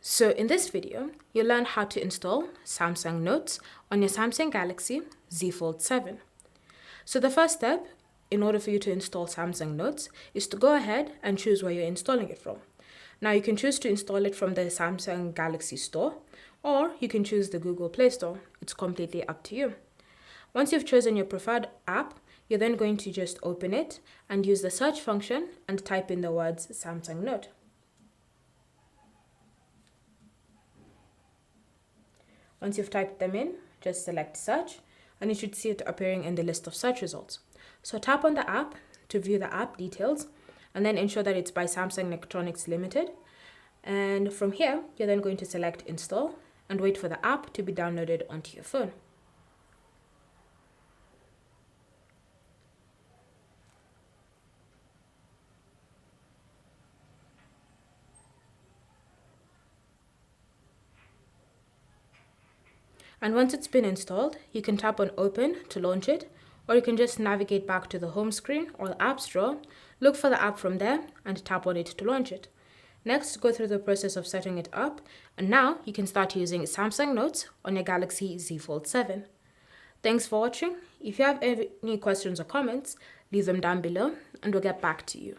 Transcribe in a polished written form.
So in this video, you'll learn how to install Samsung Notes on your Samsung Galaxy Z Fold 7. So the first step, in order for you to install Samsung Notes, is to go ahead and choose where you're installing it from. Now you can choose to install it from the Samsung Galaxy Store, or you can choose the Google Play Store. It's completely up to you. Once you've chosen your preferred app, you're then going to just open it and use the search function and type in the words Samsung Note. Once you've typed them in, just select search and you should see it appearing in the list of search results. So tap on the app to view the app details and then ensure that it's by Samsung Electronics Limited. And from here, you're then going to select install and wait for the app to be downloaded onto your phone. And once it's been installed, you can tap on open to launch it, or you can just navigate back to the home screen or the App Store, look for the app from there and tap on it to launch it. Next, go through the process of setting it up, and now you can start using Samsung Notes on your Galaxy Z Fold 7. Thanks for watching. If you have any questions or comments, leave them down below and we'll get back to you.